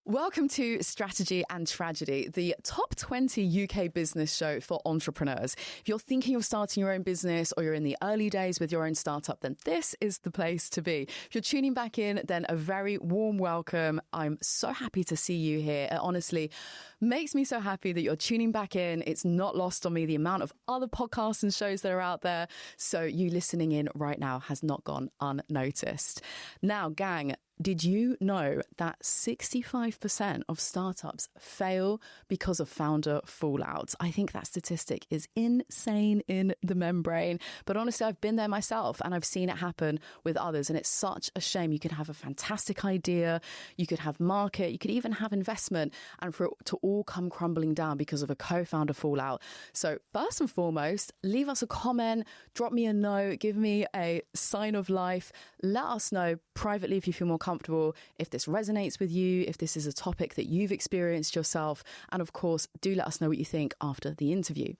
Welcome to Strategy and Tragedy, the top 20 UK business show for entrepreneurs. If you're thinking of starting your own business or you're in the early days with your own startup, then this is the place to be. If you're tuning back in, then a very warm welcome. I'm so happy to see you here. It honestly makes me so happy that you're tuning back in. It's not lost on me the amount of other podcasts and shows that are out there. So you listening in right now has not gone unnoticed. Now, gang, did you know that 65% of startups fail because of founder fallouts? I think that statistic is insane in the membrane. But honestly, I've been there myself and I've seen it happen with others. And it's such a shame. You could have a fantastic idea, you could have market, you could even have investment, and for it to all come crumbling down because of a co-founder fallout. So first and foremost, leave us a comment, drop me a note, give me a sign of life. Let us know privately if you feel more comfortable, if this resonates with you, if this is a topic that you've experienced yourself. And of course, do let us know what you think after the interview.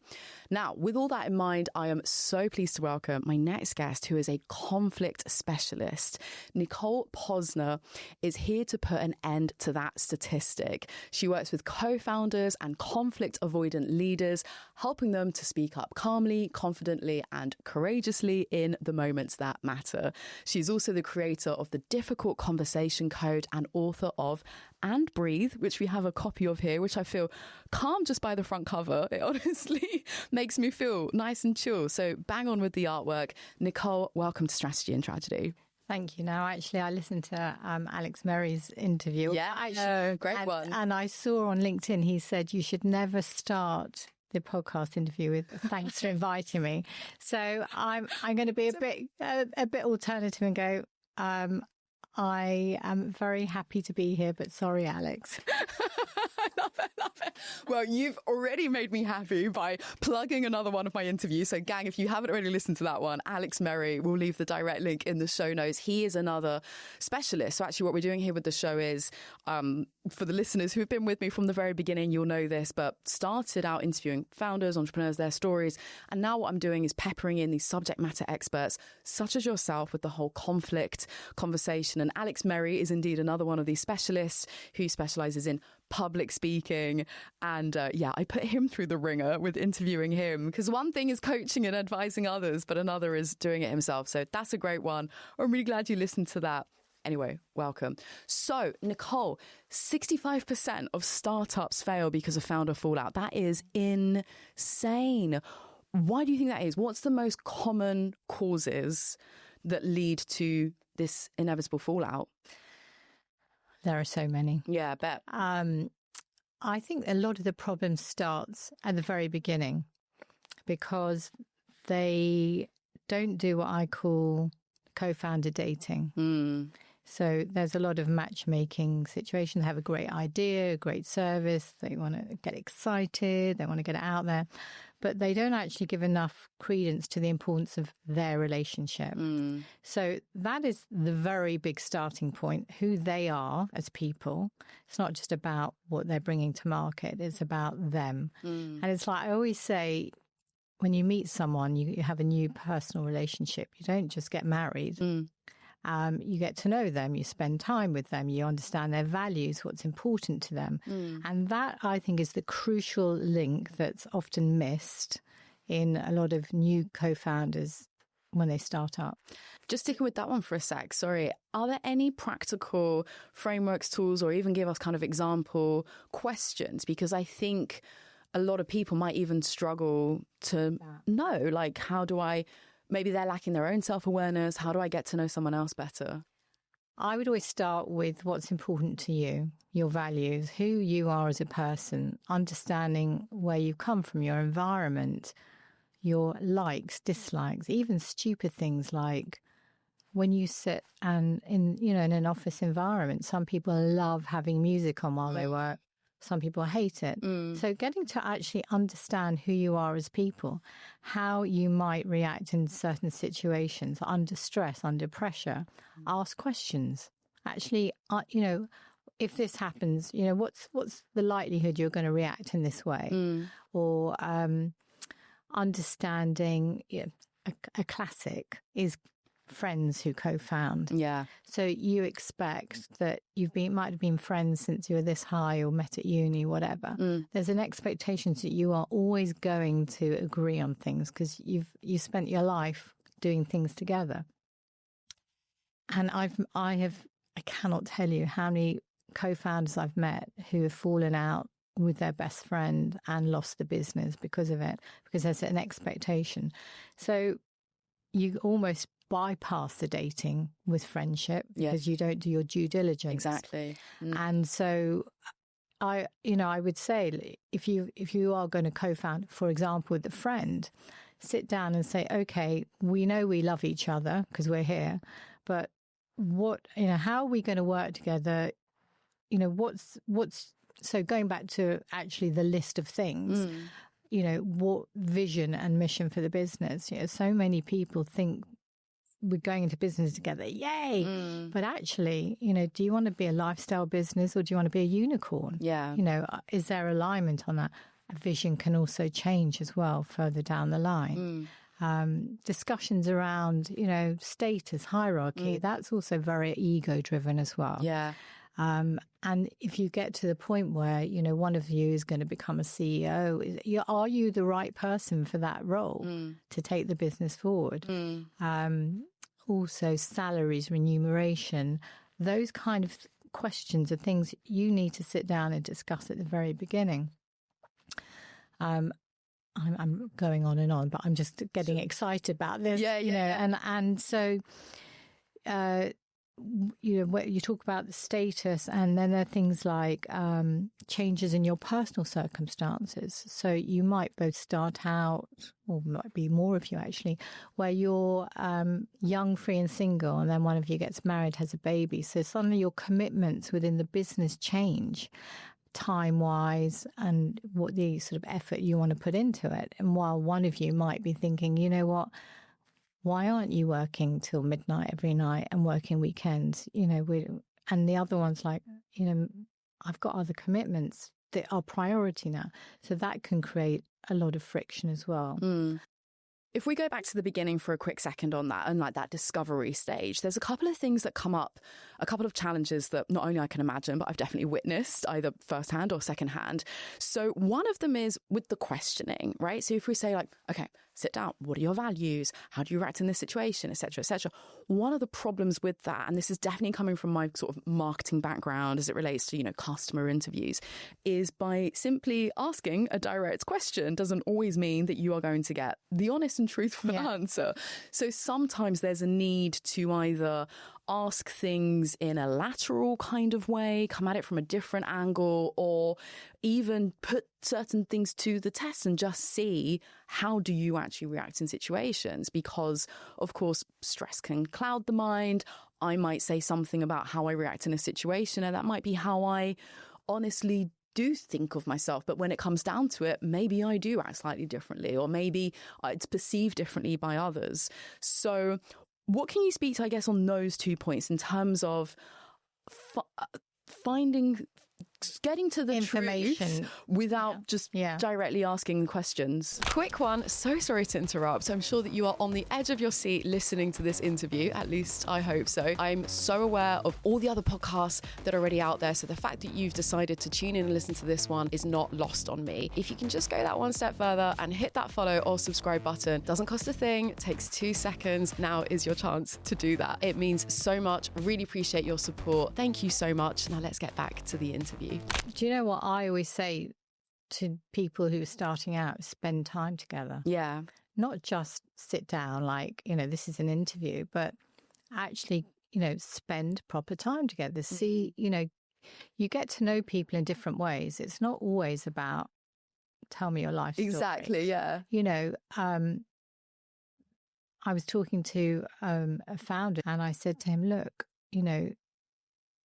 Now, with all that in mind, I am so pleased to welcome my next guest, who is a conflict specialist. Nicole Posner is here to put an end to that statistic. She works with co-founders and conflict avoidant leaders, helping them to speak up calmly, confidently, and courageously in the moments that matter. She's also the creator of the Difficult Conversation Code and author of And Breathe, which we have a copy of here, which I feel calm just by the front cover. It honestly makes me feel nice and chill. So bang on with the artwork. Nicole, welcome to Strategy and Tragedy. Thank you. Now, actually, I listened to Alex Merry's interview. Yeah, actually, great one. And I saw on LinkedIn, he said you should never start the podcast interview with thanks for inviting me. So I'm going to be a bit alternative and go, I am very happy to be here, but sorry, Alex. I love it. Well, you've already made me happy by plugging another one of my interviews. So, gang, if you haven't already listened to that one, Alex Merry, we'll leave the direct link in the show notes. He is another specialist. So actually what we're doing here with the show is, for the listeners who have been with me from the very beginning, you'll know this, but started out interviewing founders, entrepreneurs, their stories. And now what I'm doing is peppering in these subject matter experts, such as yourself, with the whole conflict conversation. And Alex Merry is indeed another one of these specialists who specializes in public speaking. And I put him through the ringer with interviewing him, because one thing is coaching and advising others, but another is doing it himself. So that's a great one. I'm really glad you listened to that. Anyway, welcome. So, Nicole, 65% of startups fail because of founder fallout. That is insane. Why do you think that is? What's the most common causes that lead to this inevitable fallout? There are so many. Yeah, I bet. I think a lot of the problem starts at the very beginning because they don't do what I call co-founder dating. So there's a lot of matchmaking situations. They have a great idea, a great service. They want to get excited. They want to get it out there. But they don't actually give enough credence to the importance of their relationship. So that is the very big starting point, who they are as people. It's not just about what they're bringing to market. It's about them. And it's like I always say, when you meet someone, you have a new personal relationship. You don't just get married. You get to know them, you spend time with them, you understand their values, what's important to them. And that, I think, is the crucial link that's often missed in a lot of new co-founders when they start up. Just sticking with that one for a sec, sorry. Are there any practical frameworks, tools, or even give us kind of example questions? Because I think a lot of people might even struggle to know, like, how do I... Maybe they're lacking their own self-awareness. How do I get to know someone else better? I would always start with what's important to you, your values, who you are as a person, understanding where you come from, your environment, your likes, dislikes, even stupid things like when you sit and in an office environment, some people love having music on while they work. Some people hate it. So getting to actually understand who you are as people, how you might react in certain situations, under stress, under pressure, ask questions. Actually, if this happens, what's the likelihood you're going to react in this way? Or understanding, a classic is friends who co-found. Yeah. So you expect that might have been friends since you were this high or met at uni, whatever. There's an expectation that you are always going to agree on things because you spent your life doing things together. And I cannot tell you how many co-founders I've met who have fallen out with their best friend and lost the business because of it, because there's an expectation. So you almost bypass the dating with friendship because you don't do your due diligence. Exactly. And so I would say if you are going to co-found, for example, with a friend, sit down and say, okay, we know we love each other because we're here, but how are we going to work together? So going back to actually the list of things, what vision and mission for the business? So many people think we're going into business together, yay! But actually, do you want to be a lifestyle business or do you want to be a unicorn? Yeah. Is there alignment on that? Vision can also change as well further down the line. Discussions around, status, hierarchy, that's also very ego-driven as well. Yeah. And if you get to the point where, one of you is going to become a CEO, are you the right person for that role to take the business forward? Also, salaries, remuneration, those kind of questions are things you need to sit down and discuss at the very beginning. I'm going on and on, but I'm just getting excited about this. And so... you talk about the status, and then there are things like changes in your personal circumstances. So you might both start out, or might be more of you actually, where you're young, free and single, and then one of you gets married, has a baby. So suddenly your commitments within the business change time-wise and what the sort of effort you want to put into it. And while one of you might be thinking, you know what, why aren't you working till midnight every night and working weekends? And the other one's like, I've got other commitments that are priority now. So that can create a lot of friction as well. If we go back to the beginning for a quick second on that and like that discovery stage, there's a couple of things that come up, a couple of challenges that not only I can imagine, but I've definitely witnessed either firsthand or secondhand. So one of them is with the questioning, right? So if we say like, okay, sit down, what are your values? How do you react in this situation, et cetera, et cetera. One of the problems with that, and this is definitely coming from my sort of marketing background as it relates to, customer interviews, is by simply asking a direct question doesn't always mean that you are going to get the honest and truthful answer. So sometimes there's a need to either ask things in a lateral kind of way, come at it from a different angle, or even put certain things to the test and just see how do you actually react in situations. Because, of course, stress can cloud the mind. I might say something about how I react in a situation, and that might be how I honestly do think of myself. But when it comes down to it, maybe I do act slightly differently, or maybe it's perceived differently by others. So what can you speak to, I guess, on those 2 points in terms of getting to the information truth without just directly asking questions? Quick one. So sorry to interrupt. I'm sure that you are on the edge of your seat listening to this interview. At least I hope so. I'm so aware of all the other podcasts that are already out there. So the fact that you've decided to tune in and listen to this one is not lost on me. If you can just go that one step further and hit that follow or subscribe button, doesn't cost a thing, takes 2 seconds. Now is your chance to do that. It means so much. Really appreciate your support. Thank you so much. Now let's get back to the interview. Do you know what I always say to people who are starting out? Spend time together. Yeah. Not just sit down like, this is an interview, but actually, spend proper time together. See, you get to know people in different ways. It's not always about tell me your life story. Exactly, yeah. I was talking to a founder and I said to him, look,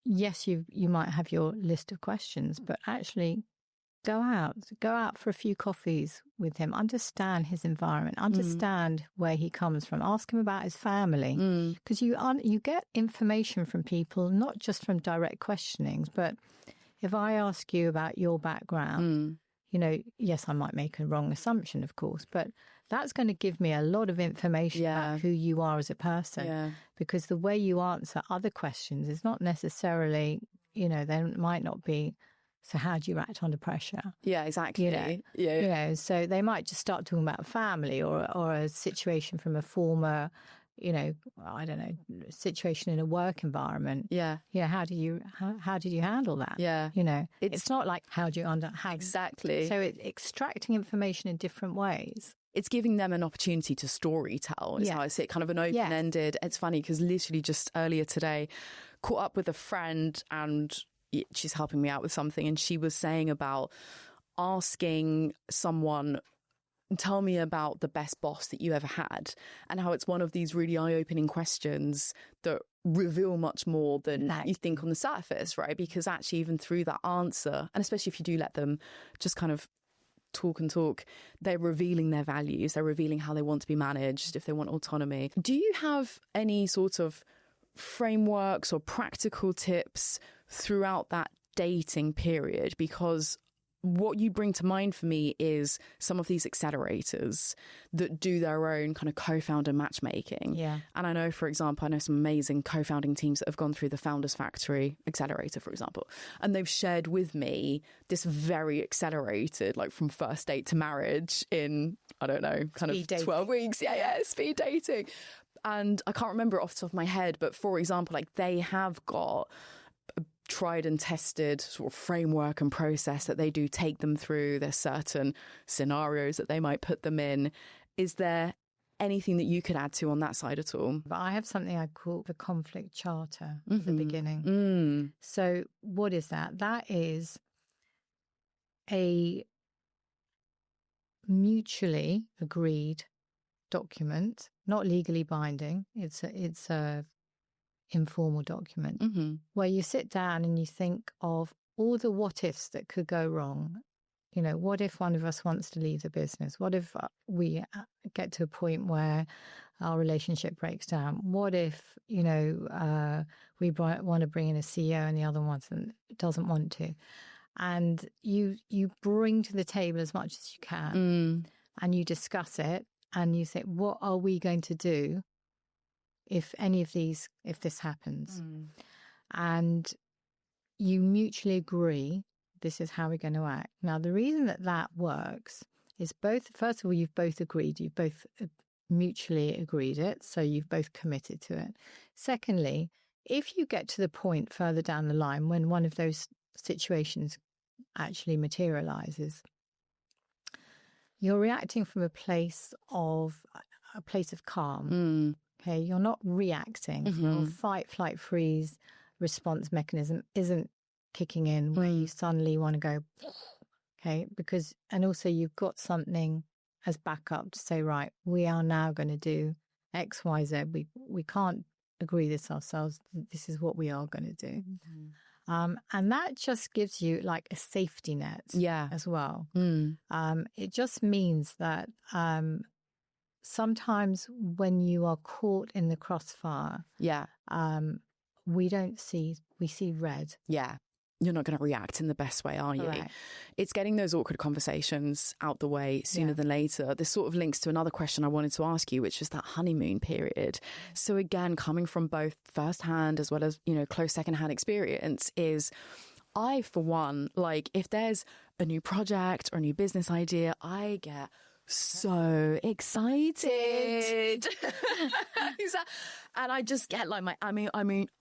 yes, you might have your list of questions, but actually go out for a few coffees with him, understand his environment, understand where he comes from, ask him about his family, because you get information from people, not just from direct questionings, but if I ask you about your background, yes, I might make a wrong assumption, of course, but that's going to give me a lot of information about who you are as a person, because the way you answer other questions is not necessarily, there might not be, so how do you act under pressure? Yeah, exactly. Yeah. So they might just start talking about family or a situation from a former, I don't know, situation in a work environment. Yeah. How did you handle that? Yeah. It's not like exactly. So it's extracting information in different ways. It's giving them an opportunity to story tell, is how I see it, kind of an open-ended. It's funny because literally just earlier today, caught up with a friend and she's helping me out with something, and she was saying about asking someone, tell me about the best boss that you ever had, and how it's one of these really eye-opening questions that reveal much more than you think on the surface, right? Because actually even through that answer, and especially if you do let them just kind of talk, they're revealing their values, they're revealing how they want to be managed, if they want autonomy. Do you have any sort of frameworks or practical tips throughout that dating period? Because what you bring to mind for me is some of these accelerators that do their own kind of co-founder matchmaking. Yeah. And I know, for example, some amazing co-founding teams that have gone through the Founders Factory Accelerator, for example, and they've shared with me this very accelerated, like from first date to marriage in, I don't know, kind speed of dating. 12 weeks. Yeah, speed dating. And I can't remember it off the top of my head, but for example, like they have got tried and tested sort of framework and process that they do take them through. There's certain scenarios that they might put them in. Is there anything that you could add to on that side at all? But I have something I call the conflict charter at the beginning. So what is that? That is a mutually agreed document, not legally binding. It's a informal document where you sit down and you think of all the what ifs that could go wrong. What if one of us wants to leave the business? What if we get to a point where our relationship breaks down? What if we want to bring in a CEO and the other one doesn't want to? And you bring to the table as much as you can and you discuss it and you say, what are we going to do if this happens? And you mutually agree, this is how we're going to act. Now, the reason that works is first of all, you've both agreed, you've both mutually agreed it, so you've both committed to it. Secondly, if you get to the point further down the line when one of those situations actually materializes, you're reacting from a place of calm. Okay, you're not reacting. Your fight, flight, freeze response mechanism isn't kicking in where you suddenly want to go, okay, and also you've got something as backup to say, right, we are now going to do X, Y, Z. We can't agree this ourselves. This is what we are going to do. And that just gives you like a safety net as well. It just means that sometimes when you are caught in the crossfire, we see red. Yeah. You're not going to react in the best way, are you? Right. It's getting those awkward conversations out the way sooner than later. This sort of links to another question I wanted to ask you, which was that honeymoon period. So again, coming from both firsthand as well as, close secondhand experience, is I, for one, like if there's a new project or a new business idea, I get so excited. And I just get like I'm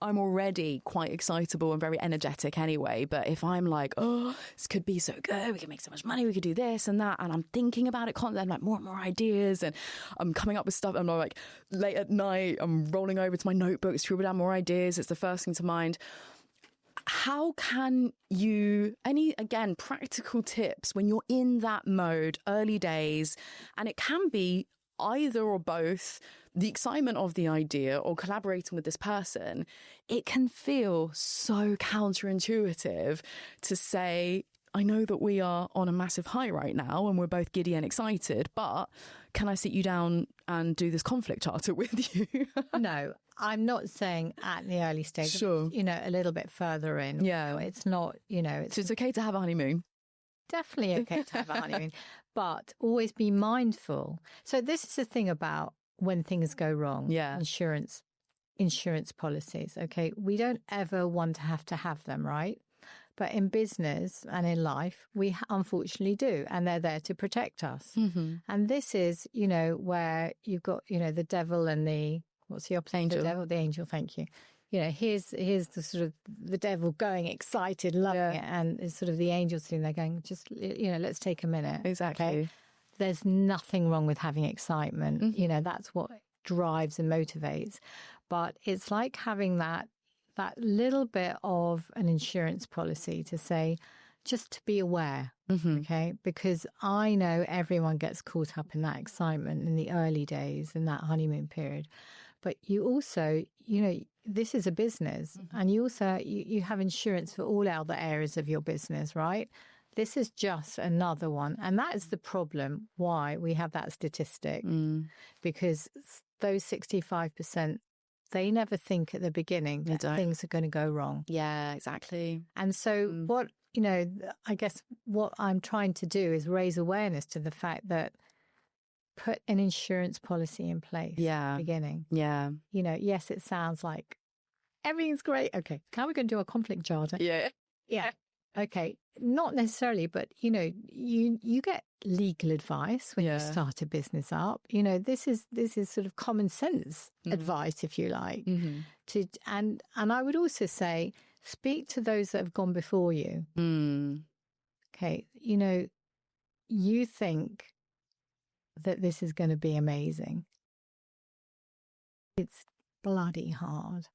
already quite excitable and very energetic anyway, but if I'm like, oh, this could be so good, we could make so much money, we could do this and that, and I'm thinking about it constantly, like more and more ideas, and I'm coming up with stuff, and I'm like late at night, I'm rolling over to my notebook, scribble down more ideas, it's the first thing to mind. How can you, again, practical tips when you're in that mode, early days, and it can be either or both, the excitement of the idea or collaborating with this person, it can feel so counterintuitive to say, I know that we are on a massive high right now and we're both giddy and excited, but can I sit you down and do this conflict charter with you? No, I'm not saying at the early stage, sure. A little bit further in. Yeah. It's not, So it's okay to have a honeymoon. definitely okay to have a honeymoon, but always be mindful. So this is the thing about when things go wrong. Yeah. Insurance policies. Okay. We don't ever want to have them, right? But in business and in life, we unfortunately do. And they're there to protect us. Mm-hmm. And this is, where you've got, the devil and what's the opposite Angel. of the devil? The angel, thank you. Here's the sort of the devil going excited, loving it. And it's sort of the angel sitting there going, just, let's take a minute. Exactly. Okay? There's nothing wrong with having excitement. Mm-hmm. That's what drives and motivates. But it's like having that little bit of an insurance policy to say, just to be aware, okay? Because I know everyone gets caught up in that excitement in the early days, in that honeymoon period. But you also, this is a business, and you also, you have insurance for all other areas of your business, right? This is just another one. And that is the problem why we have that statistic, because those 65%, they never think at the beginning that things are going to go wrong. Yeah, exactly. And so I guess what I'm trying to do is raise awareness to the fact that put an insurance policy in place at the beginning. Yeah. Yes, it sounds like everything's great. Okay, now we're going to do a conflict charter. Yeah. Yeah. Okay, not necessarily, but you get legal advice when you start a business up. This is sort of common sense advice, if you like. And I would also say, speak to those that have gone before you. Okay, you think that this is going to be amazing. It's bloody hard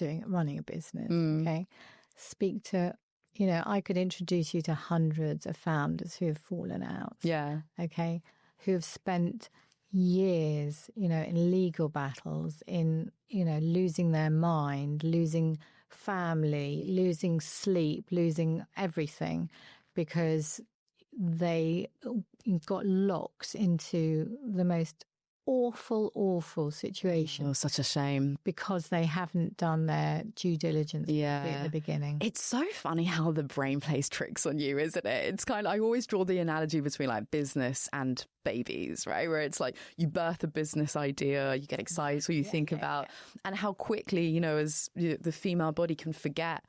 running a business. Okay, speak to. I could introduce you to hundreds of founders who have fallen out. Yeah. Okay. Who have spent years, in legal battles, in, losing their mind, losing family, losing sleep, losing everything because they got locked into the most awful situation. Oh, such a shame. Because they haven't done their due diligence at the beginning. It's so funny how the brain plays tricks on you, isn't it? It's kind of, I always draw the analogy between like business and babies, right? Where it's like you birth a business idea, you get excited, so you think about, and how quickly, as the female body can forget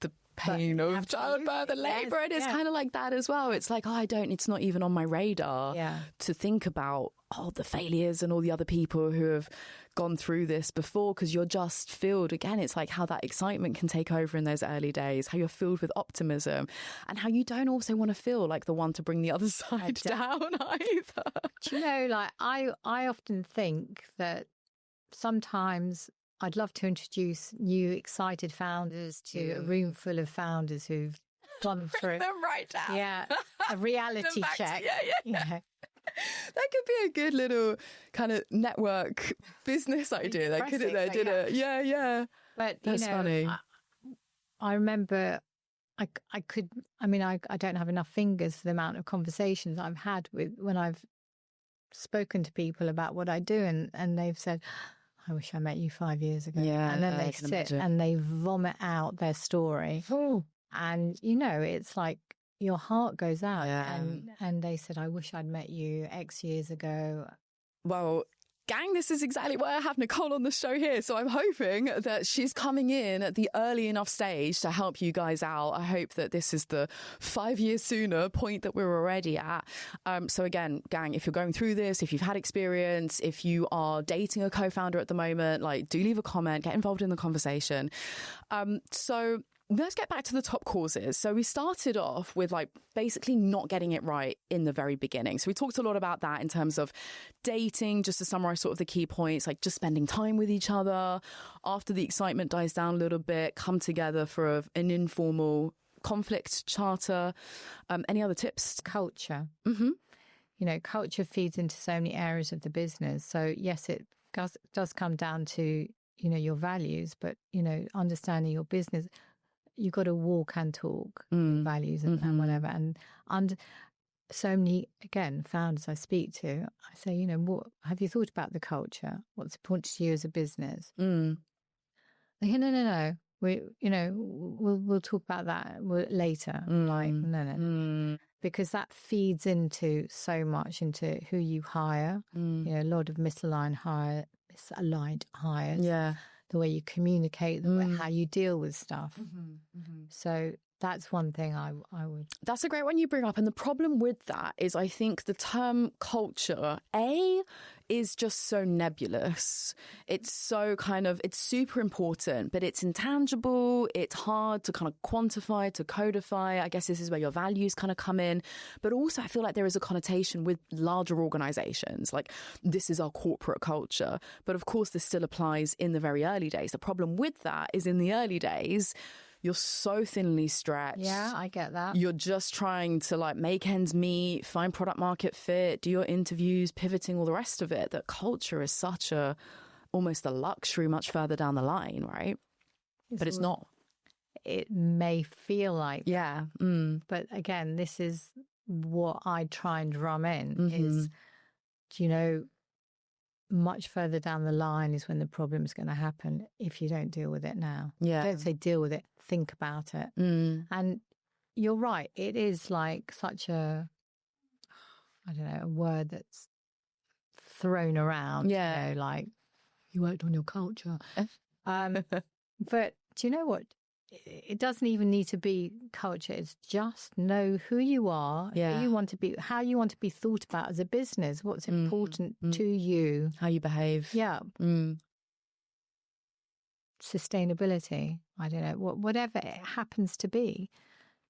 the pain of childbirth and labor. And it's kind of like that as well. It's like, it's not even on my radar to think about the failures and all the other people who have gone through this before, because you're just filled, again, it's like how that excitement can take over in those early days, how you're filled with optimism, and how you don't also want to feel like the one to bring the other side down either. Do you know, like I often think that sometimes I'd love to introduce new excited founders to a room full of founders who've gone through them right down. a reality check. That could be a good little kind of network business idea. They could have did it. Yeah. But that's funny. I remember I don't have enough fingers for the amount of conversations I've had when I've spoken to people about what I do, and they've said, I wish I met you 5 years ago. Yeah, and then they sit and they vomit out their story. And, it's like your heart goes out. Yeah. And they said, I wish I'd met you X years ago. Well, gang, this is exactly why I have Nicole on the show here. So I'm hoping that she's coming in at the early enough stage to help you guys out. I hope that this is the 5 years sooner point that we're already at. So again, gang, if you're going through this, if you've had experience, if you are dating a co-founder at the moment, do leave a comment, get involved in the conversation. So let's get back to the top causes. So we started off with basically not getting it right in the very beginning. So we talked a lot about that in terms of dating, just to summarize sort of the key points, just spending time with each other. After the excitement dies down a little bit, come together for an informal conflict charter. Any other tips? Culture. Culture feeds into so many areas of the business. So yes, it does come down to, your values, but, understanding your business. You've got to walk and talk values and whatever. And so many, again, founders I speak to, I say, what have you thought about the culture? What's important to you as a business? They go, no. we'll talk about that later. Like, no. Because that feeds into so much into who you hire. A lot of misaligned hires. Yeah. The way you communicate, the way, how you deal with stuff. So that's one thing I would. That's a great one you bring up. And the problem with that is I think the term culture, is just so nebulous. It's so it's super important, but it's intangible. It's hard to kind of quantify, to codify. I guess this is where your values kind of come in. But also I feel like there is a connotation with larger organizations, like this is our corporate culture. But of course, this still applies in the very early days. The problem with that is in the early days, you're so thinly stretched. Yeah, I get that. You're just trying to like make ends meet, find product market fit, do your interviews, pivoting, all the rest of it. That culture is such almost a luxury much further down the line, right? But it's not. It may feel like yeah. But again, this is what I try and drum in is, much further down the line is when the problem is going to happen if you don't deal with it now. Yeah. Don't say deal with it, think about it. And you're right, it is like such a word that's thrown around. Yeah. Like you worked on your culture. But do you know what? It doesn't even need to be culture. It's just know who you are, who you want to be, how you want to be thought about as a business, what's important to you. How you behave. Yeah. Sustainability. I don't know, whatever it happens to be.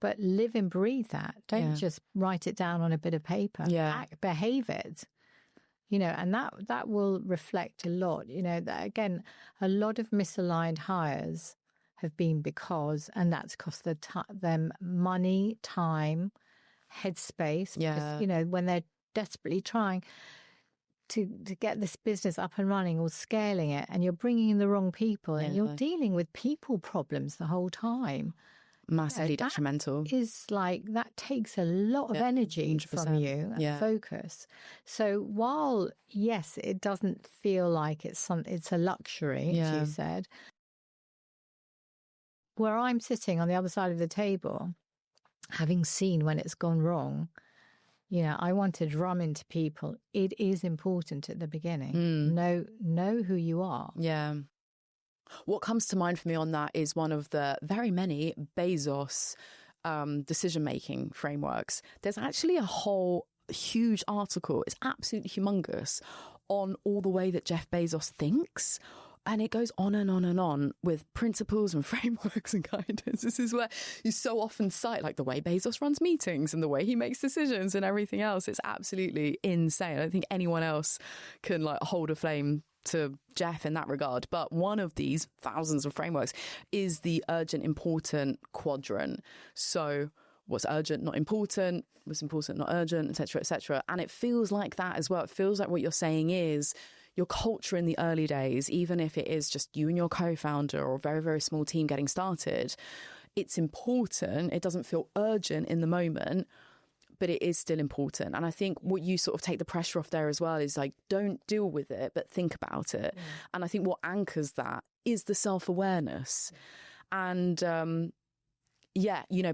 But live and breathe that. Don't just write it down on a bit of paper. Yeah. Behave it. And that will reflect a lot. That again, a lot of misaligned hires have been because, and that's cost them money, time, headspace. Yeah. Because, when they're desperately trying to get this business up and running or scaling it, and you're bringing in the wrong people, and you're dealing with people problems the whole time. Massively detrimental. Is like, that takes a lot of energy 100%. From you and focus. So while, yes, it doesn't feel like it's a luxury, as you said, where I'm sitting on the other side of the table, having seen when it's gone wrong, I want to drum into people. It is important at the beginning. Know who you are. Yeah. What comes to mind for me on that is one of the very many Bezos decision-making frameworks. There's actually a whole huge article. It's absolutely humongous on all the way that Jeff Bezos thinks. And it goes on and on and on with principles and frameworks and guidance. This is where you so often cite like the way Bezos runs meetings and the way he makes decisions and everything else. It's absolutely insane. I don't think anyone else can like hold a flame to Jeff in that regard. But one of these thousands of frameworks is the urgent, important quadrant. So what's urgent, not important, what's important, not urgent, etc., etc. And it feels like that as well. It feels like what you're saying is your culture in the early days, even if it is just you and your co-founder or a very, very small team getting started, it's important. It doesn't feel urgent in the moment, but it is still important. And I think what you sort of take the pressure off there as well is like, don't deal with it, but think about it. And I think what anchors that is the self-awareness. And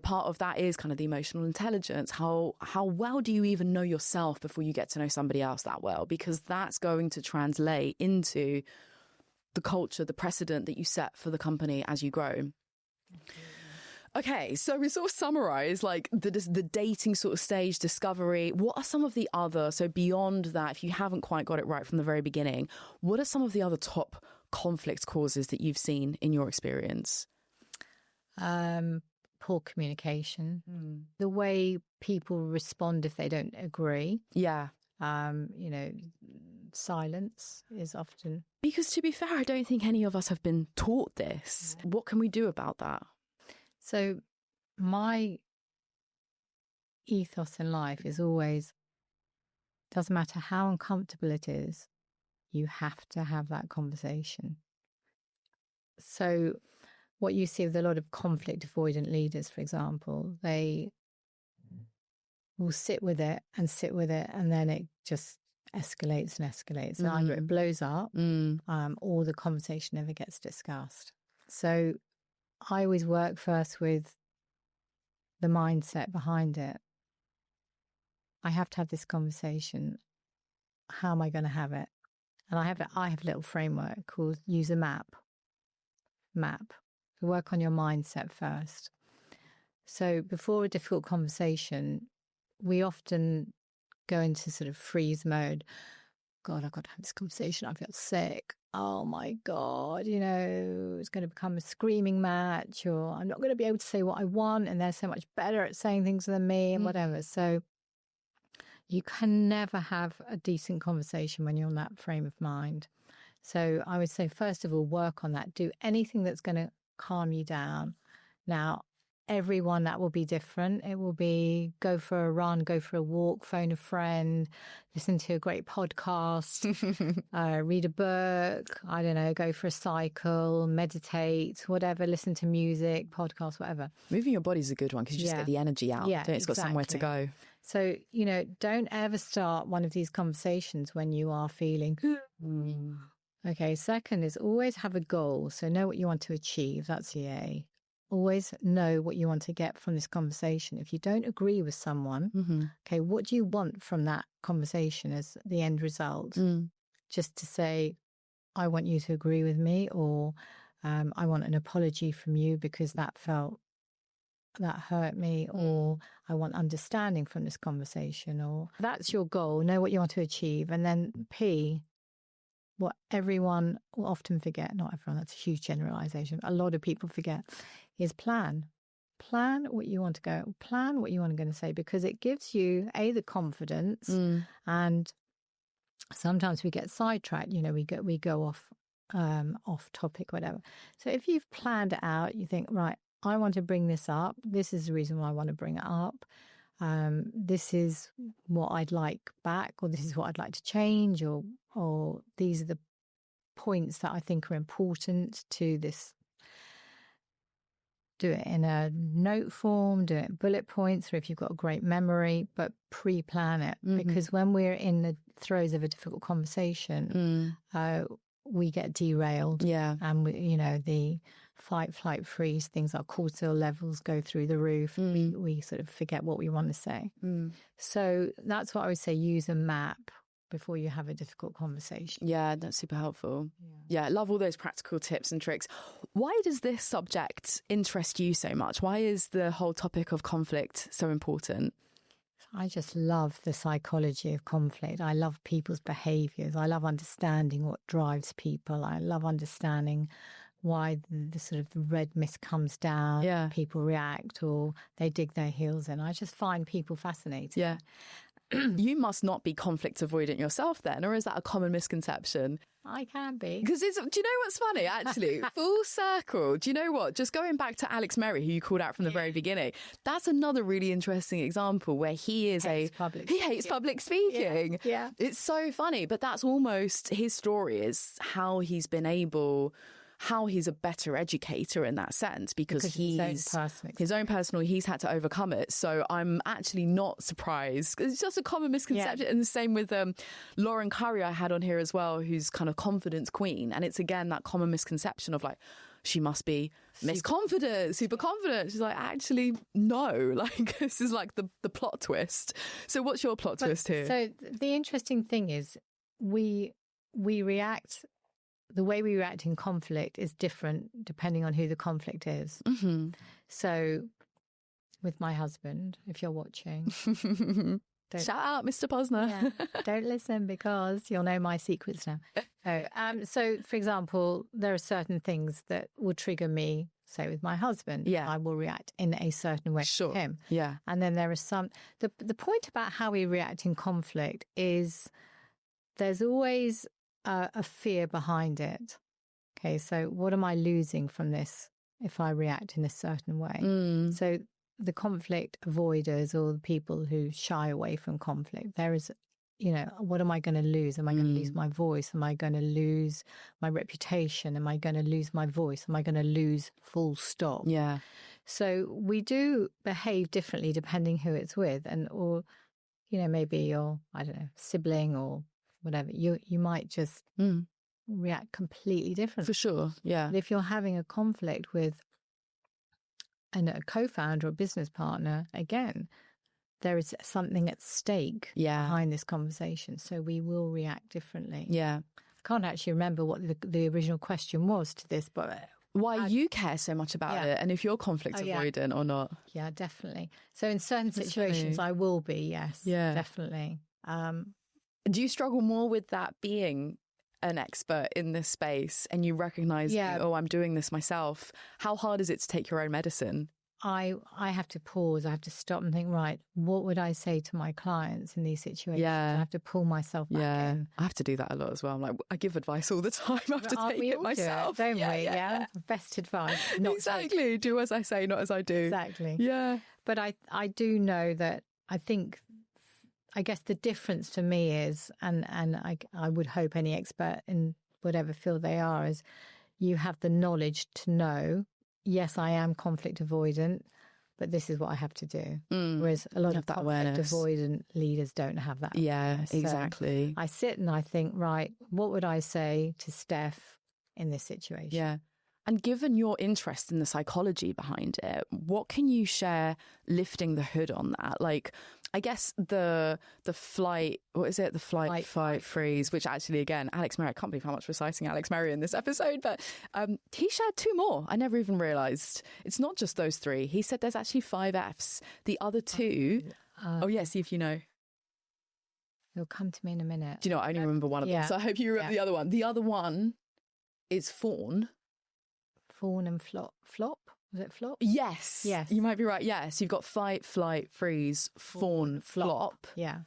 part of that is kind of the emotional intelligence. How well do you even know yourself before you get to know somebody else that well? Because that's going to translate into the culture, the precedent that you set for the company as you grow. Okay, so we sort of summarize like the dating sort of stage, discovery. What are some of the other, so beyond that, if you haven't quite got it right from the very beginning, what are some of the other top conflict causes that you've seen in your experience? Poor communication, the way people respond if they don't agree. Yeah. Silence is often... Because to be fair, I don't think any of us have been taught this. What can we do about that? So my ethos in life is always, doesn't matter how uncomfortable it is, you have to have that conversation. So what you see with a lot of conflict avoidant leaders, for example, they will sit with it, and then it just escalates and escalates. And either it blows up or the conversation never gets discussed. So I always work first with the mindset behind it. I have to have this conversation. How am I going to have it? And I have a little framework called use a map. So work on your mindset first. So before a difficult conversation, we often go into sort of freeze mode. God, I've got to have this conversation. I feel sick. Oh my God, it's going to become a screaming match, or I'm not going to be able to say what I want, and they're so much better at saying things than me and whatever. So you can never have a decent conversation when you're in that frame of mind. So I would say, first of all, work on that. Do anything that's going to calm you down. Now, everyone, that will be different. It will be go for a run, go for a walk, phone a friend, listen to a great podcast, read a book, I don't know, go for a cycle, meditate, whatever, listen to music, podcast, whatever. Moving your body is a good one because you just get the energy out. Yeah, It's got somewhere to go. So, don't ever start one of these conversations when you are feeling... Okay, second is always have a goal. So know what you want to achieve. That's the A. Always know what you want to get from this conversation. If you don't agree with someone, okay, what do you want from that conversation as the end result? Just to say, I want you to agree with me, or I want an apology from you because that hurt me, or I want understanding from this conversation, or that's your goal. Know what you want to achieve. And then P, what everyone will often forget, not everyone, that's a huge generalization, a lot of people forget, is plan. Plan what you want to go, plan what you want to go and say, because it gives you, the confidence, and sometimes we get sidetracked, we go off topic, whatever. So if you've planned it out, you think, right, I want to bring this up. This is the reason why I want to bring it up. This is what I'd like back, or this is what I'd like to change, or these are the points that I think are important to this. Do it in a note form, do it in bullet points, or if you've got a great memory, but pre-plan it. Because when we're in the throes of a difficult conversation, we get derailed. Yeah. And, the fight, flight, freeze, things like cortisol levels go through the roof. We sort of forget what we want to say. So that's what I would say, use a map before you have a difficult conversation. Yeah, that's super helpful. Yeah, I love all those practical tips and tricks. Why does this subject interest you so much? Why is the whole topic of conflict so important? I just love the psychology of conflict. I love people's behaviours. I love understanding what drives people. I love understanding why the sort of the red mist comes down, people react, or they dig their heels in. I just find people fascinating. Yeah. You must not be conflict avoidant yourself then, or is that a common misconception? I can be. Because do you know what's funny, actually? Full circle. Do you know what? Just going back to Alex Merry, who you called out from the very beginning, that's another really interesting example where he hates public speaking. Yeah. It's so funny, but that's almost his story, is how he's been able... how he's a better educator in that sense, because he's his own personal, he's had to overcome it. So I'm actually not surprised. It's just a common misconception. And the same with Lauren Curry, I had on here as well, who's kind of confidence queen. And it's again that common misconception of like, she must be super confident. She's like, actually, no. Like, this is like the plot twist. So what's your plot twist here? So the interesting thing is we react... The way we react in conflict is different depending on who the conflict is. So with my husband, if you're watching... Shout out, Mr. Posner. Don't listen, because you'll know my secrets now. So, for example, there are certain things that will trigger me, say with my husband. I will react in a certain way to him. And then there are some... The point about how we react in conflict is there's always... a fear behind it. Okay, so what am I losing from this if I react in a certain way? So the conflict avoiders, or the people who shy away from conflict, there is, what am I going to lose? Am I going to lose my voice? Am I going to lose my reputation? Am I going to lose my voice? Am I going to lose full stop? Yeah. So we do behave differently depending who it's with, or maybe your, I don't know, sibling or whatever, you might just react completely different. For sure, yeah. But if you're having a conflict with a co-founder or business partner, again, there is something at stake behind this conversation. So we will react differently. Yeah. I can't actually remember what the original question was to this, but why you care so much about it, and if you're conflict avoidant or not. Yeah, definitely. So in certain situations, I will be, yes, definitely. Do you struggle more with that being an expert in this space and you recognize, oh, I'm doing this myself? How hard is it to take your own medicine? I have to pause. I have to stop and think, right, what would I say to my clients in these situations? I have to pull myself back in. I have to do that a lot as well. I'm like, I give advice all the time. I have to take it myself. Don't we? Yeah. Best advice. Not exactly. Do as I say, not as I do. Exactly. Yeah. But I do know that I guess the difference for me is, and I would hope any expert in whatever field they are, is you have the knowledge to know, yes, I am conflict avoidant, but this is what I have to do. Whereas a lot of conflict avoidant leaders don't have that. Yeah, exactly. I sit and I think, right, what would I say to Steph in this situation? Yeah. And given your interest in the psychology behind it, what can you share lifting the hood on that? Like, I guess the flight, what is it? The flight, fight, freeze, which actually, again, Alex Murray, I can't believe how much we're citing Alex Murray in this episode, but he shared 2 more. I never even realised. It's not just those 3. He said there's actually 5 Fs. The other 2, see if you know. It'll come to me in a minute. Do you know, I only remember one of them. So I hope you remember the other one. The other one is fawn. Fawn and flop. Flop? Was it flop? Yes. Yes. You might be right. Yes. You've got fight, flight, freeze, fawn, flop. Yeah.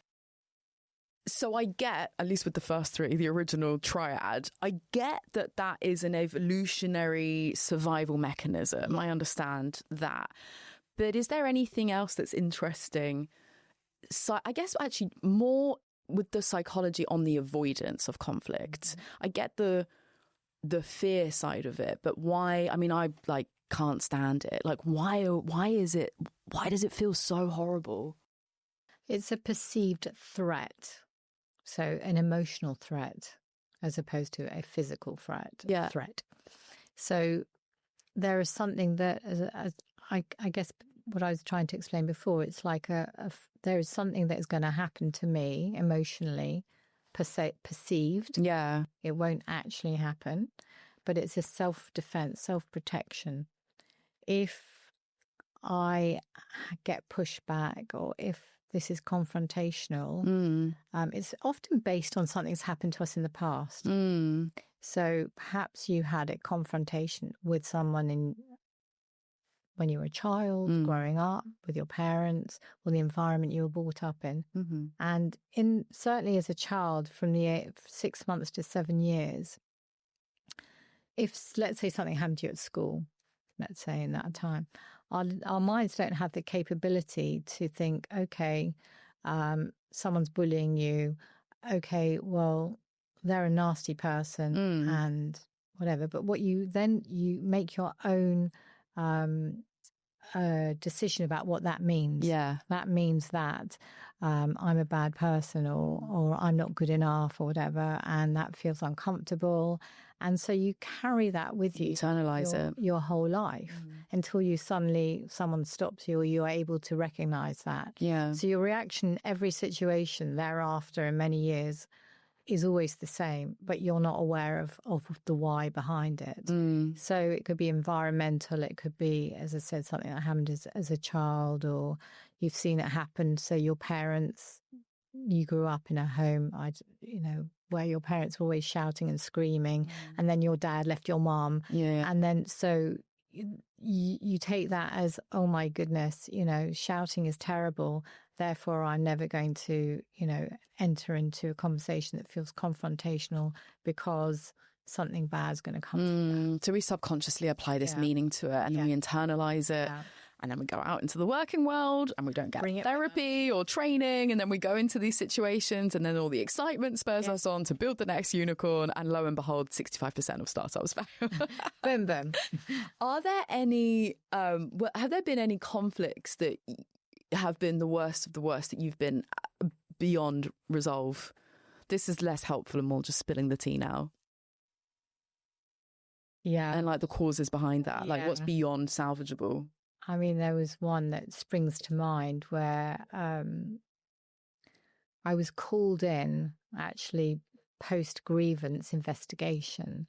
So I get, at least with the first 3, the original triad, I get that is an evolutionary survival mechanism. I understand that. But is there anything else that's interesting? So I guess actually more with the psychology on the avoidance of conflict. I get the fear side of it, but why? I mean, I can't stand it. Like, why does it feel so horrible? It's a perceived threat. So an emotional threat as opposed to a physical threat. So there is something that, as I guess what I was trying to explain before, it's like there is something that is going to happen to me emotionally, perceived. Yeah. It won't actually happen, but it's a self-defense, self-protection. If I get pushed back or if this is confrontational, it's often based on something that's happened to us in the past. So perhaps you had a confrontation with someone when you were a child, growing up, with your parents, or the environment you were brought up in. And certainly as a child, from the 6 months to 7 years, if, let's say, something happened to you at school, let's say in that time, our minds don't have the capability to think, okay, someone's bullying you. Okay, well, they're a nasty person and whatever. But what you make your own decision about what that means. Yeah. That means that I'm a bad person or I'm not good enough or whatever, and that feels uncomfortable. And so you carry that with you. Internalize it. Your whole life until someone stops you or you are able to recognize that. Yeah. So your reaction in every situation thereafter in many years is always the same, but you're not aware of the why behind it. So it could be environmental, it could be, as I said, something that happened as a child, or you've seen it happen. So your parents, you grew up in a home, where your parents were always shouting and screaming, and then your dad left your mom. Yeah. And then so you take that as, oh my goodness, shouting is terrible. Therefore, I'm never going to, enter into a conversation that feels confrontational because something bad is going to come from that. So we subconsciously apply this meaning to it, and then we internalize it. Yeah. And then we go out into the working world and we don't get therapy or training. And then we go into these situations and then all the excitement spurs us on to build the next unicorn. And lo and behold, 65% of startups fail. Boom, boom. Are there any, have there been any conflicts that have been the worst of the worst that you've been beyond resolve? This is less helpful and more just spilling the tea now. Yeah. And like the causes behind that, like what's beyond salvageable. I mean, there was one that springs to mind where I was called in actually post grievance investigation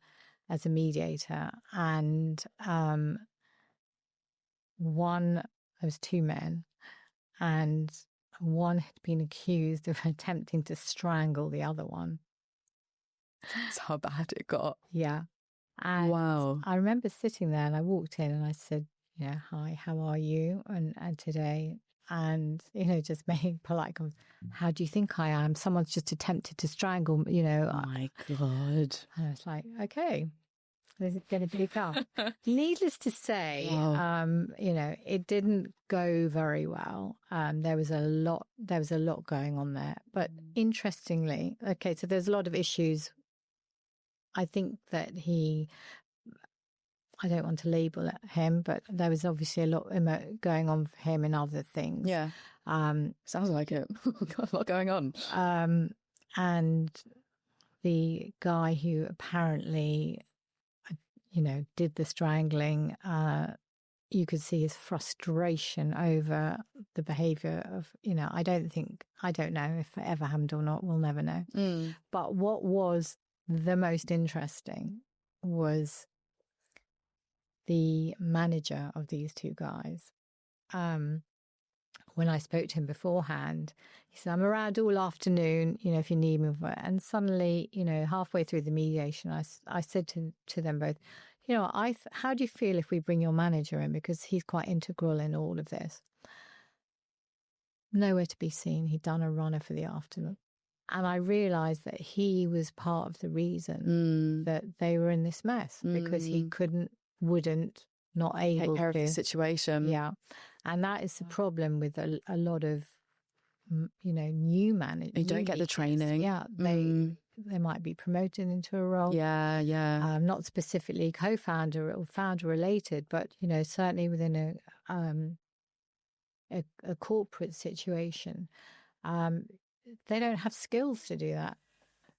as a mediator, and there was two men, and one had been accused of attempting to strangle the other one. That's how bad it got. Yeah. And wow. I remember sitting there and I walked in and I said, yeah, hi, how are you? And today, and, you know, just making polite comments. How do you think I am? Someone's just attempted to strangle, you know. Oh my God. And I was like, okay, this is going to be tough. Needless to say, wow. you know, it didn't go very well. There was a lot going on there. But interestingly, okay, so there's a lot of issues. I think that I don't want to label it him, but there was obviously a lot going on for him in other things. Yeah. Sounds like it. Got a lot going on. And the guy who apparently, you know, did the strangling, you could see his frustration over the behaviour of, you know, I don't know if it ever happened or not. We'll never know. But what was the most interesting was the manager of these two guys. When I spoke to him beforehand, he said, I'm around all afternoon, you know, if you need me. And suddenly, you know, halfway through the mediation, I said to them both, you know, how do you feel if we bring your manager in? Because he's quite integral in all of this. Nowhere to be seen. He'd done a runner for the afternoon. And I realised that he was part of the reason that they were in this mess, because he wouldn't, not able to take care of the situation. Yeah. And that is the problem with a lot of, you know, new managers. You don't get the training. Yeah. They might be promoted into a role. Yeah, yeah. Not specifically co-founder or founder related, but, you know, certainly within a corporate situation. They don't have skills to do that.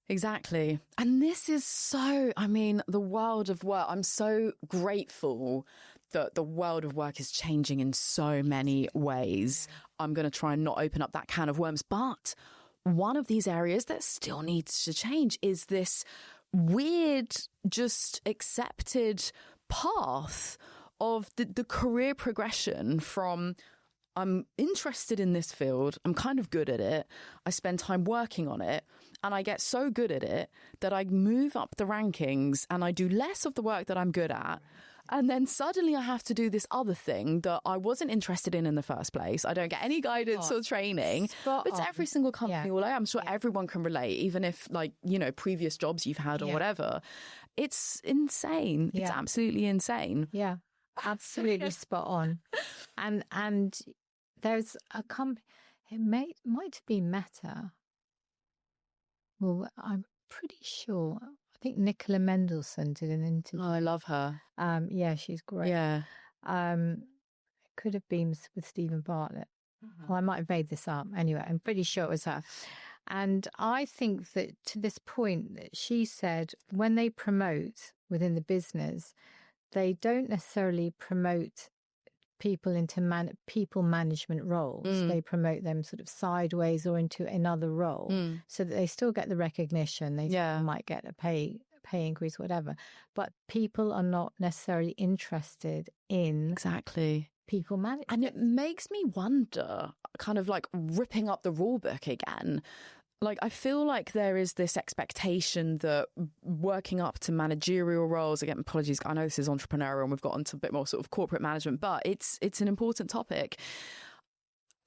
Exactly. And this is I mean, the world of work, I'm so grateful that the world of work is changing in so many ways. Yeah. I'm going to try and not open up that can of worms. But one of these areas that still needs to change is this weird, just accepted path of the career progression from, I'm interested in this field, I'm kind of good at it, I spend time working on it, and I get so good at it that I move up the rankings and I do less of the work that I'm good at. And then suddenly I have to do this other thing that I wasn't interested in the first place. I don't get any guidance or training. But it's every single company will. I'm sure everyone can relate, even if, like, you know, previous jobs you've had or whatever. It's insane. Yeah. It's absolutely insane. Yeah, absolutely spot on. And there's a company, it might be Meta. Well, I'm pretty sure. I think Nicola Mendelsohn did an interview. Oh, I love her. Yeah, she's great. Yeah. It could have been with Stephen Bartlett. Well, I might have made this up. Anyway, I'm pretty sure it was her. And I think that to this point, that she said when they promote within the business, they don't necessarily promote people into people management roles. They promote them sort of sideways or into another role, so that they still get the recognition. They might get a pay increase, whatever. But people are not necessarily interested in people management. And it makes me wonder, kind of like ripping up the rule book again. Like, I feel like there is this expectation that working up to managerial roles, again, apologies, I know this is entrepreneurial and we've got into a bit more sort of corporate management, but it's an important topic.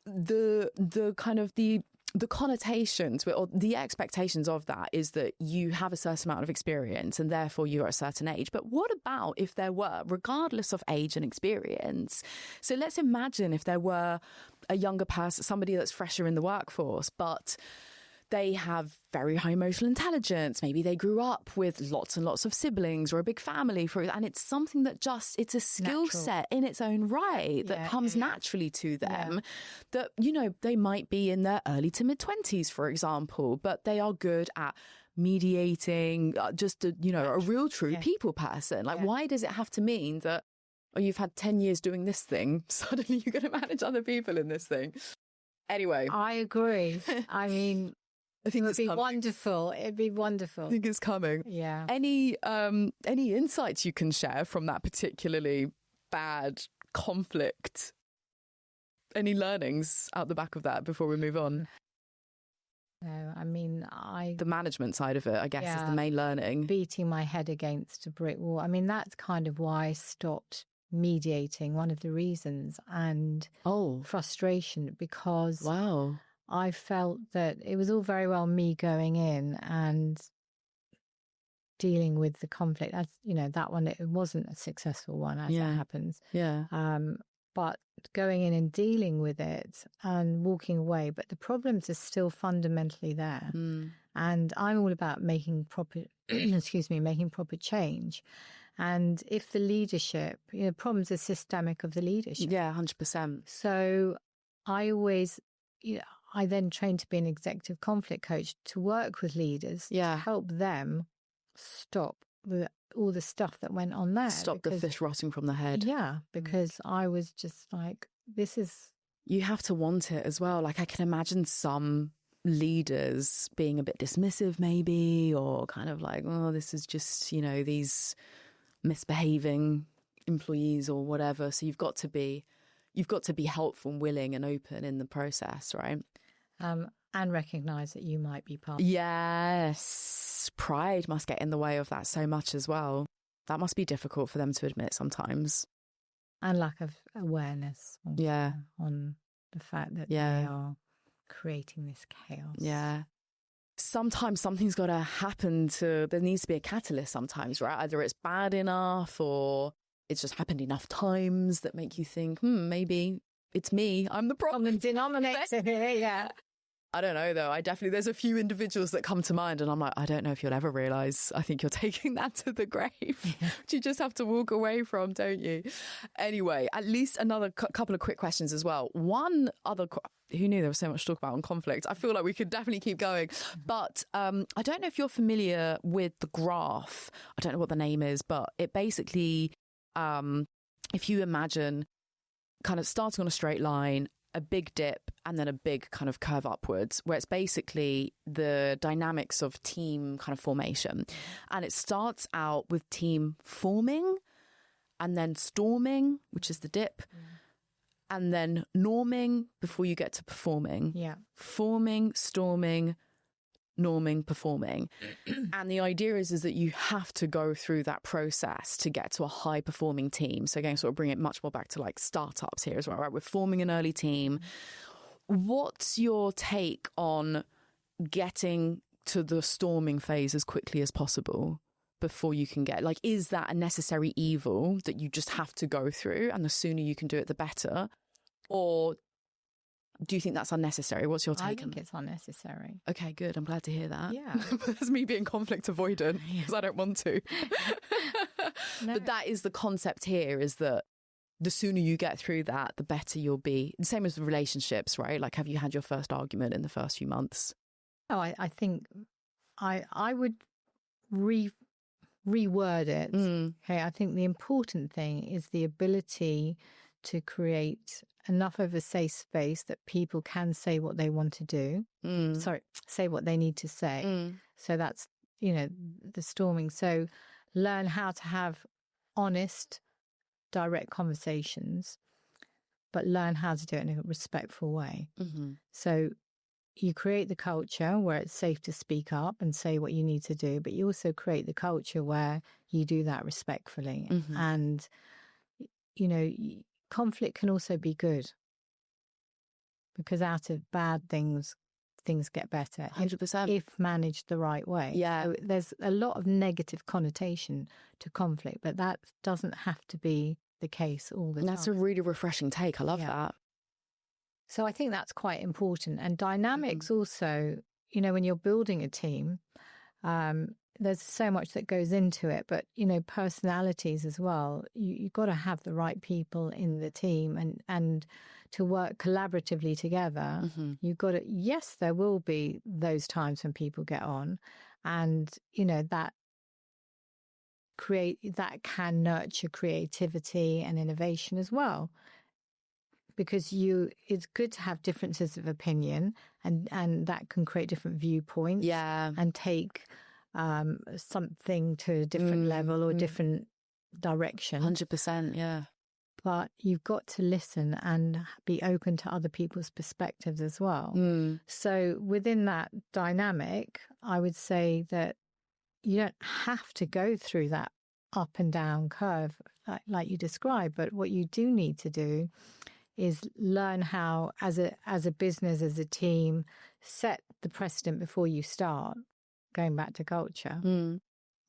The kind of the connotations or the expectations of that is that you have a certain amount of experience and therefore you're at a certain age. But what about if there were, regardless of age and experience? So let's imagine if there were a younger person, somebody that's fresher in the workforce, but they have very high emotional intelligence. Maybe they grew up with lots and lots of siblings or a big family, and it's something that it's a skill set in its own right that comes naturally to them. That, you know, they might be in their early to mid 20s, for example, but they are good at mediating, just a real true people person. Like, why does it have to mean that or you've had 10 years doing this thing, suddenly you're going to manage other people in this thing. Anyway. I agree. I mean, I think it'd be wonderful. It'd be wonderful. I think it's coming. Yeah. Any insights you can share from that particularly bad conflict? Any learnings out the back of that before we move on? No, I mean, the management side of it, I guess, is the main learning. Beating my head against a brick wall. I mean, that's kind of why I stopped mediating, one of the reasons, and frustration, because I felt that it was all very well me going in and dealing with the conflict. As you know, that one, it wasn't a successful one, as it happens. Yeah. But going in and dealing with it and walking away, but the problems are still fundamentally there. And I'm all about making proper, making proper change. And if the leadership, problems are systemic of the leadership. Yeah, 100%. So I always, I then trained to be an executive conflict coach to work with leaders to help them stop all the stuff that went on there. Stop the fish rotting from the head. Yeah, because I was just like, this is... You have to want it as well. Like, I can imagine some leaders being a bit dismissive maybe, or kind of like, oh, this is just, these misbehaving employees or whatever. So you've got to be helpful and willing and open in the process, right? And recognise that you might be part. Yes. Pride must get in the way of that so much as well. That must be difficult for them to admit sometimes. And lack of awareness on the fact that they are creating this chaos. Yeah. Sometimes something's got to happen there needs to be a catalyst sometimes, right? Either it's bad enough or it's just happened enough times that make you think, maybe it's me. I'm the problem. Common denominator here, yeah. I don't know, though. There's a few individuals that come to mind and I'm like, I don't know if you'll ever realise. I think you're taking that to the grave, which you just have to walk away from, don't you? Anyway, at least another couple of quick questions as well. One other, who knew there was so much to talk about on conflict? I feel like we could definitely keep going. But I don't know if you're familiar with the graph. I don't know what the name is, but it basically, if you imagine kind of starting on a straight line, a big dip and then a big kind of curve upwards, where it's basically the dynamics of team kind of formation. And it starts out with team forming and then storming, which is the dip, and then norming before you get to performing. Yeah. Forming, storming, norming, performing. And the idea is that you have to go through that process to get to a high performing team. So again, sort of bring it much more back to like startups here as well, right? We're forming an early team. What's your take on getting to the storming phase as quickly as possible before you can get, like, is that a necessary evil that you just have to go through and the sooner you can do it, the better? Or do you think that's unnecessary? What's your take on it? I think it's unnecessary. Okay, good. I'm glad to hear that. Yeah. That's me being conflict avoidant because I don't want to. No. But that is the concept here, is that the sooner you get through that, the better you'll be. The same as with relationships, right? Like, have you had your first argument in the first few months? Oh, I think I would reword it. Okay, I think the important thing is the ability to create enough of a safe space that people can say what they want to do. Say what they need to say. So that's, the storming. So learn how to have honest, direct conversations, but learn how to do it in a respectful way. So you create the culture where it's safe to speak up and say what you need to do, but you also create the culture where you do that respectfully. And, conflict can also be good, because out of bad things get better. 100%. If managed the right way. Yeah. So there's a lot of negative connotation to conflict, but that doesn't have to be the case all the time. That's a really refreshing take. I love that. So I think that's quite important. And dynamics also, when you're building a team, there's so much that goes into it, but, personalities as well. You've got to have the right people in the team and to work collaboratively together. You've got to, yes, there will be those times when people get on and, that can nurture creativity and innovation as well. Because it's good to have differences of opinion, and that can create different viewpoints, and take something to a different level or different direction. 100%, yeah. But you've got to listen and be open to other people's perspectives as well. So within that dynamic, I would say that you don't have to go through that up and down curve like you described, but what you do need to do is learn how, as a business, as a team, set the precedent before you start. Going back to culture,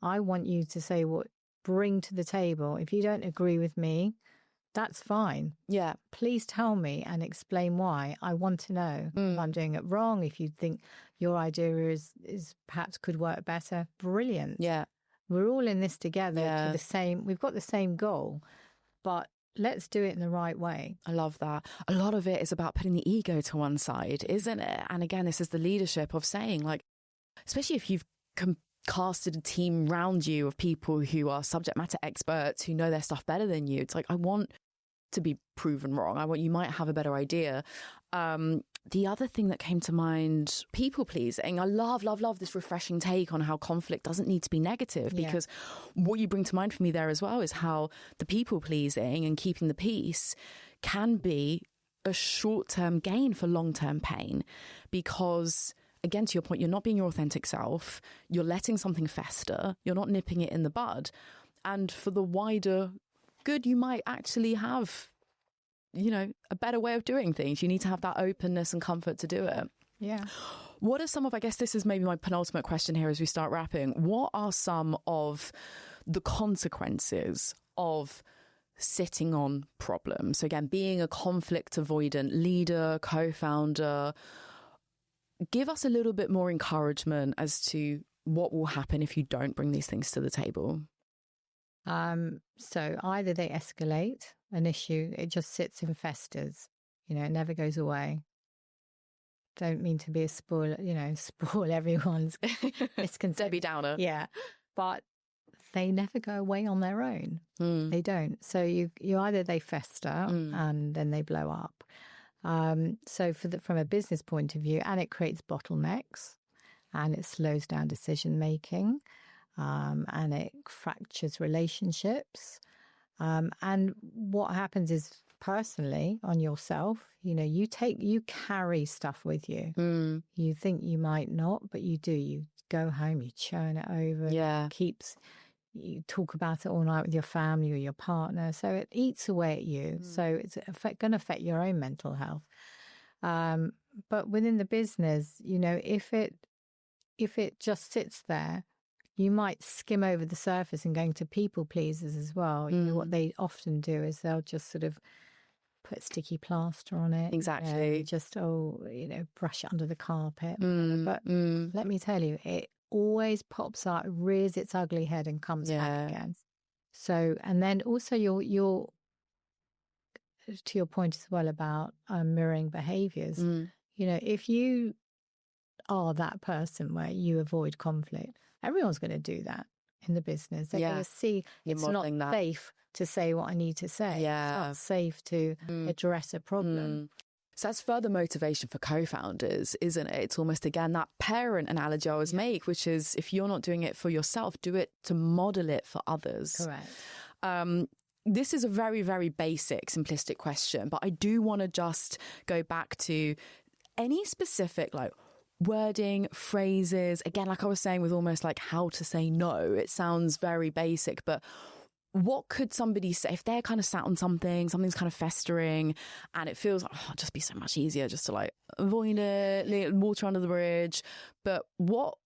I want you to say bring to the table. If you don't agree with me, that's fine. Yeah. Please tell me and explain why. I want to know if I'm doing it wrong. If you think your idea is perhaps could work better, brilliant. Yeah. We're all in this together. We've got the same goal, but let's do it in the right way. I love that. A lot of it is about putting the ego to one side, isn't it? And again, this is the leadership of saying, like, especially if you've casted a team around you of people who are subject matter experts, who know their stuff better than you. It's like, I want to be proven wrong. You might have a better idea. The other thing that came to mind, people pleasing. I love this refreshing take on how conflict doesn't need to be negative, because what you bring to mind for me there as well is how the people pleasing and keeping the peace can be a short-term gain for long-term pain, because again, to your point, you're not being your authentic self, you're letting something fester, you're not nipping it in the bud, and for the wider good, you might actually have, a better way of doing things. You need to have that openness and comfort to do it. Yeah. What are some of, I guess this is maybe my penultimate question here as we start wrapping, what are some of the consequences of sitting on problems? So again, being a conflict avoidant leader, co-founder, give us a little bit more encouragement as to what will happen if you don't bring these things to the table. So either they escalate an issue, it just sits and festers, it never goes away. Don't mean to be a spoil everyone's misconception. Debbie Downer. Yeah. But they never go away on their own. They don't. So you either they fester and then they blow up. So from a business point of view, and it creates bottlenecks, and it slows down decision making, and it fractures relationships. And what happens is, personally, on yourself, you carry stuff with you. You think you might not, but you do. You go home, you churn it over. Yeah. You talk about it all night with your family or your partner. So it eats away at you. So it's going to affect your own mental health. But within the business, if it just sits there, you might skim over the surface and going to people pleasers as well. What they often do is they'll just sort of put sticky plaster on it. Exactly. Just, brush it under the carpet. But let me tell you, it always pops up, rears its ugly head and comes back again. So, and then also your to your point as well about mirroring behaviors, if you are that person where you avoid conflict, everyone's going to do that in the business. They're going to see it's not safe to say what I need to say. Yeah. It's not safe to address a problem. So that's further motivation for co-founders, isn't it? It's almost, again, that parent analogy I always make, which is if you're not doing it for yourself, do it to model it for others. Correct. This is a very, very basic, simplistic question, but I do want to just go back to any specific, wording, phrases. Again, like I was saying with almost like how to say no. It sounds very basic, but what could somebody say if they're kind of sat on something's kind of festering and it feels like, it'd just be so much easier just to avoid it, water under the bridge. But what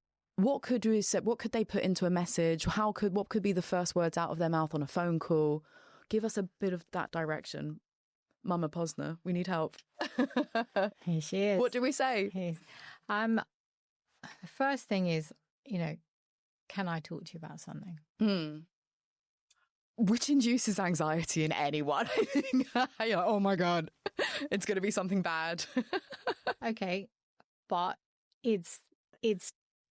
could we say? What could they put into a message? What could be the first words out of their mouth on a phone call? Give us a bit of that direction. Mama Posner, we need help. Here she is. What do we say? The first thing is, can I talk to you about something? Which induces anxiety in anyone. I think, oh my God, it's going to be something bad. Okay, but it's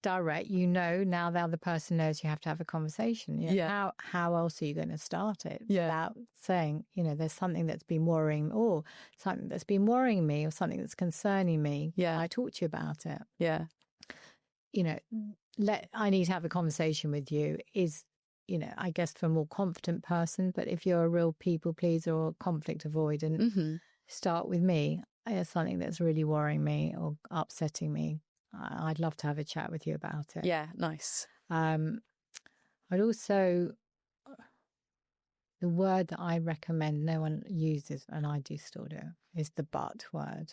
direct. Now the other person knows you have to have a conversation. How else are you going to start it without saying, there's something that's been worrying, or something that's been worrying me, or something that's concerning me. Yeah. I talk to you about it. Yeah. I need to have a conversation with you is, I guess for a more confident person. But if you're a real people pleaser or conflict avoidant, start with me. It's something that's really worrying me or upsetting me. I'd love to have a chat with you about it. Yeah, nice. I'd also, the word that I recommend no one uses, and I do still do, is the but word.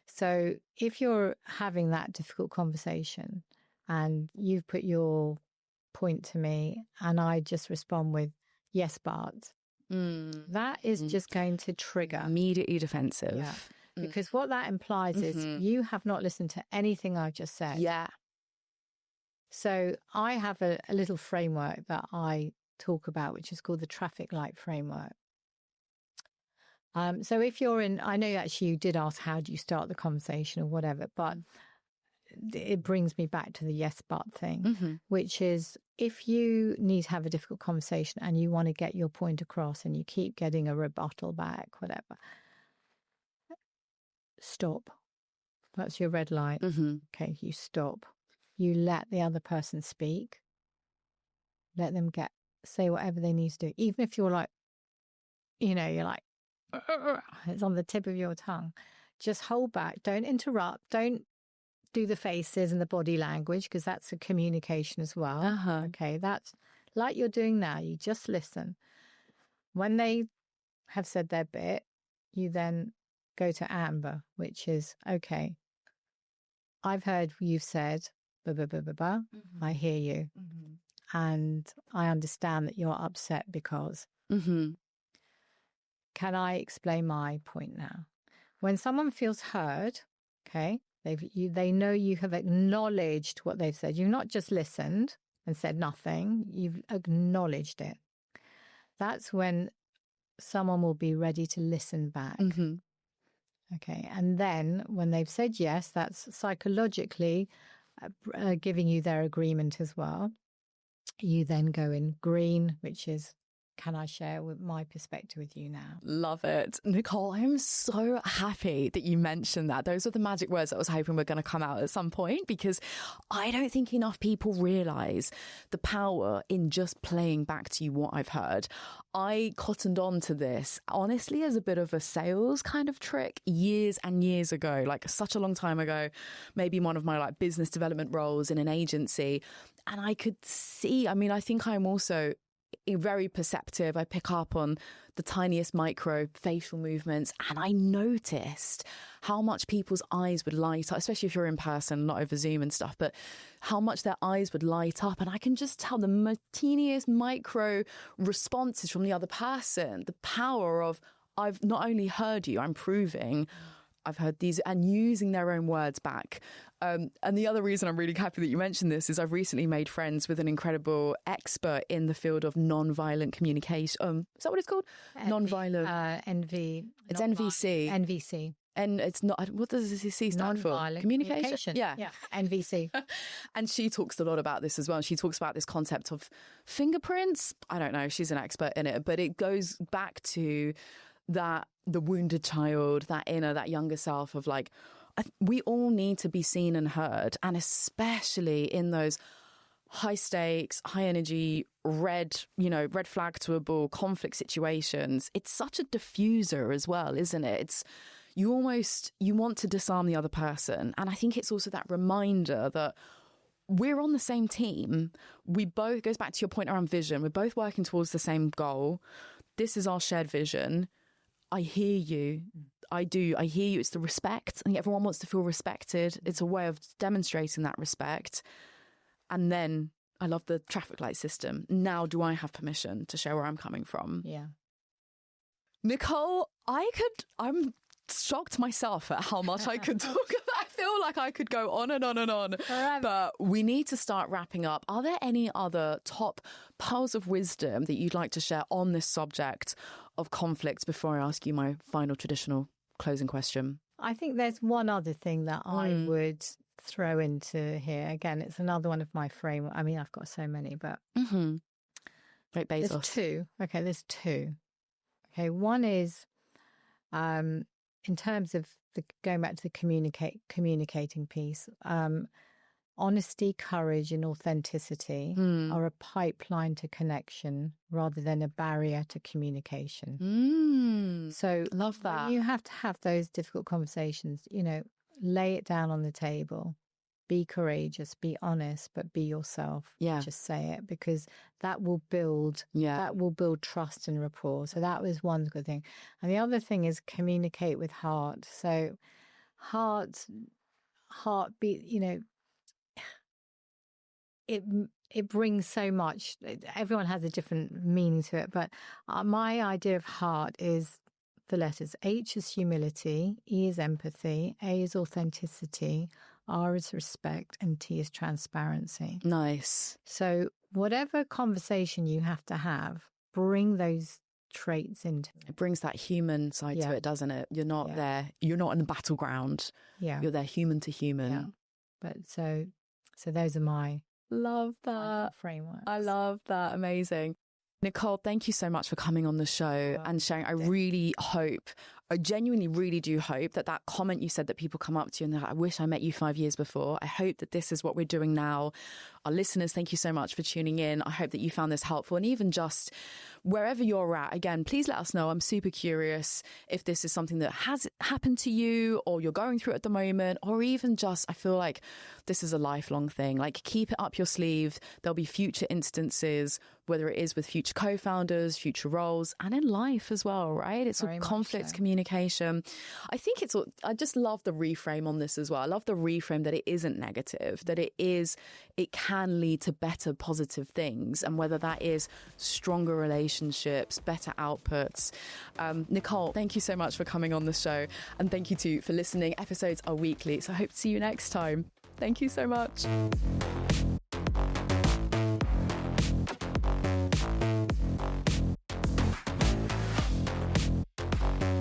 So if you're having that difficult conversation and you've put your point to me and I just respond with, yes, but, that is just going to trigger. Immediately defensive. Yeah. Because what that implies is you have not listened to anything I've just said. Yeah. So I have a little framework that I talk about, which is called the traffic light framework. So if you're in, I know actually you did ask how do you start the conversation or whatever, but it brings me back to the yes but thing, which is if you need to have a difficult conversation and you want to get your point across and you keep getting a rebuttal back, whatever, stop. That's your red light. Okay, you stop. You let the other person speak. Let them say whatever they need to do. Even if you're like, you're like, it's on the tip of your tongue. Just hold back. Don't interrupt. Don't do the faces and the body language, because that's a communication as well. Okay, that's like you're doing now. You just listen. When they have said their bit, you then go to amber, which is, okay, I've heard you've said, blah, blah, blah, blah, blah. I hear you. And I understand that you're upset because. Can I explain my point now? When someone feels heard, okay, they know you have acknowledged what they've said. You've not just listened and said nothing. You've acknowledged it. That's when someone will be ready to listen back. Okay. And then when they've said yes, that's psychologically giving you their agreement as well. You then go in green, which is, can I share with my perspective with you now? Love it. Nicole, I am so happy that you mentioned that. Those are the magic words that I was hoping were going to come out at some point, because I don't think enough people realise the power in just playing back to you what I've heard. I cottoned on to this, honestly, as a bit of a sales kind of trick years and years ago, like such a long time ago, maybe one of my business development roles in an agency. And I could see, I think I'm also very perceptive. I pick up on the tiniest micro facial movements, and I noticed how much people's eyes would light up, especially if you're in person, not over Zoom and stuff, but how much their eyes would light up. And I can just tell the teeniest micro responses from the other person, the power of, I've not only heard you, I'm proving I've heard these, and using their own words back. And the other reason I'm really happy that you mentioned this is I've recently made friends with an incredible expert in the field of non-violent communication. Is that what it's called? Non-violent. It's NVC. NVC. And it's not, what does the C stand for? Non-violent communication. Yeah. NVC. And she talks a lot about this as well. She talks about this concept of fingerprints. I don't know. She's an expert in it, but it goes back to that, the wounded child, that younger self of we all need to be seen and heard. And especially in those high stakes, high energy, red flag to a bull conflict situations, it's such a diffuser as well, isn't it? It's, you want to disarm the other person. And I think it's also that reminder that we're on the same team. We both, goes back to your point around vision, we're both working towards the same goal. This is our shared vision. I hear you. I do. I hear you. It's the respect. I think everyone wants to feel respected. It's a way of demonstrating that respect. And then I love the traffic light system. Now, do I have permission to show where I'm coming from? Yeah. Nicole, I'm shocked myself at how much I could talk about. I feel like I could go on and on and on. But we need to start wrapping up. Are there any other top pearls of wisdom that you'd like to share on this subject of conflict before I ask you my final traditional closing question? I think there's one other thing that I would throw into here. Again, it's another one of my framework. I mean, I've got so many, but Right, Bezos. there's two. Okay, there's two. Okay, one is in terms of going back to the communicating piece. Honesty, courage, and authenticity are a pipeline to connection rather than a barrier to communication. So, love that. When you have to have those difficult conversations, lay it down on the table. Be courageous, be honest, but be yourself. Yeah. Just say it, because that will build trust and rapport. So that was one good thing. And the other thing is communicate with heart. So heartbeat, it brings so much. Everyone has a different meaning to it, but my idea of heart is the letters. H is humility, E is empathy, A is authenticity, R is respect, and T is transparency. Nice. So whatever conversation you have to have, bring those traits into it. It brings that human side to it, doesn't it? You're not there. You're not in the battleground. Yeah. You're there human to human. Yeah. But so those are my love that frameworks. I love that. Amazing. Nicole, thank you so much for coming on the show and sharing. I genuinely really do hope that comment you said, that people come up to you and they're like, I wish I met you 5 years before. I hope that this is what we're doing now. Our listeners, thank you so much for tuning in. I hope that you found this helpful. And even just wherever you're at, again, please let us know. I'm super curious if this is something that has happened to you or you're going through at the moment, or even just, I feel like this is a lifelong thing. Like, keep it up your sleeve. There'll be future instances, whether it is with future co-founders, future roles, and in life as well, right? It's all conflict communication. I think I just love the reframe on this as well. I love the reframe that it isn't negative, that it can lead to better positive things. And whether that is stronger relationships, better outputs. Nicole, thank you so much for coming on the show. And thank you too for listening. Episodes are weekly, so I hope to see you next time. Thank you so much.